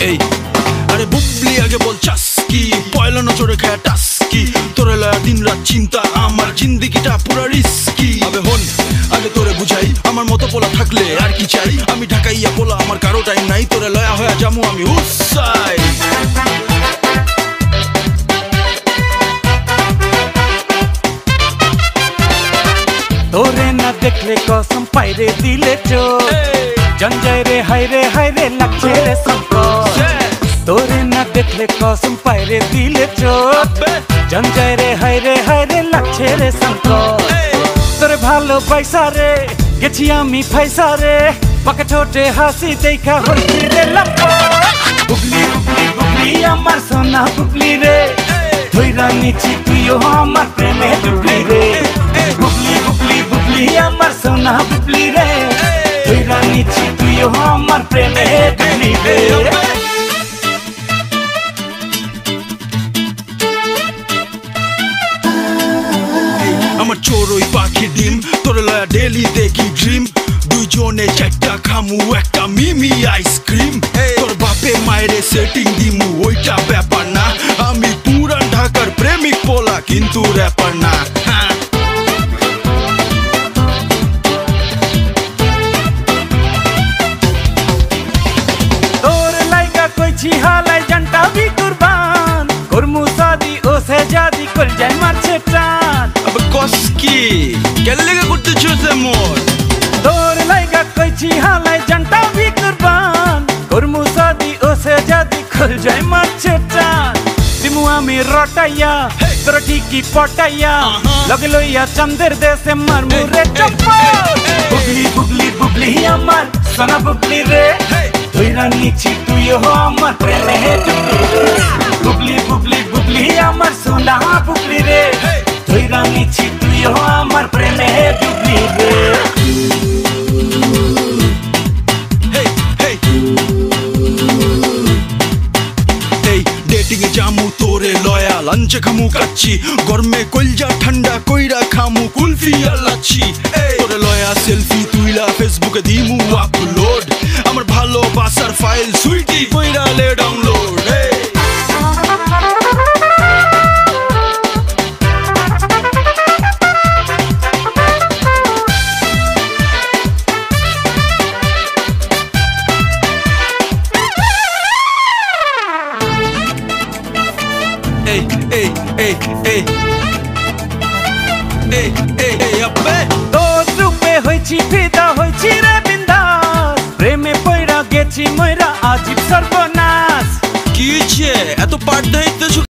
এই আরে বুবলি আগে বল চাসকি পয়লা নজরে খায় টাসকি তোরে লয়া দিন রাত চিন্তা আমার জিন্দেগিটা পুরা রিস্কি আবে হন আগে তোরে বুঝাই আমার মতো পোলা থাকলে আর কি চাই আমি ঢাকাইয়া পোলা আমার কারো টাইম নাই তোরে লয়া হয়া জামু আমি উসাই তোরে না দেখলে কসম পাইরে দিলে চোর জঞ্জায় রে হায় রে লাগছে রে সংকট তোরে না দেখলে কসম পাইরে দিলে চোর জঞ্জায় রে হায় রে লাগছে রে সংকট তোরে ভালো পয়সা রে গেছি আমি পয়সা রে পাকে ঠোঁটে হাসি দেখা হইছি রে লম্পট বুবলি বুবলি বুবলি আমার সোনা বুবলি রে ধইরা নিছি তুইও আমার প্রেমে ডুবলি রে বুবলি বুবলি বুবলি আমার সোনা বুবলি রে ধইরা নিছি তুইও আমার প্রেমে ডুবলি রে আমার চোরই পাখি ডিম তোর লয়া ডেলি দেখি ড্রিম দুইজনে চারটা খামু একটা মিমি আইসক্রিম তোর বাপে মায়েরে সেটিং দিমু ওইটা ব্যাপার না আমি পুরান ঢাকার প্রেমিক পোলা কিন্তু র্যাপার না তোর লাইকা কইছি হালাই জানটা বি কুরবান করমু সাদি ও সে জাদি কল যায় মারছে টান আবে কসকি কেন লেগে করতেছিস এমন তোর লাইকা কইছি হালাই জানটা বি কুরবান করমু সাদি ও সে জাদি কল যায় মারছে টান দিমু আমি রটাইয়া তোর ঠিকই পটাইয়া লগে লইয়া চন্দের দেশে মারমু রে চপ্পল বুবলি বুবলি বুবলি আমার সোনা বুবলি রে ধইরা নিছি তুইও আমার প্রেমে ডুবলি রে বুবলি বুবলি বুবলি আমার সোনা বুবলি রে ধইরা নিছি তুইও আমার প্রেমে ডুবলি রে ডেটিং এ জামু তোরে লয়া লাঞ্চে খামু কাচ্ছি গরমে কইলজা ঠান্ডা কইরা খামু কুলফি আর লাচ্ছি তোরে লয়া সেলফি তুইলা ফেসবুকে দিমু আপলোড আমার ভালোবাসার ফাইল সুইটি কইরা লে ডাউনলোড তোর রূপে হইছি ফিদা হইছি রে বিন্দাস প্রেমে পইরা গেছি মইরা আজিব সর্বনাশ কি এত পাঠ দাইতেছ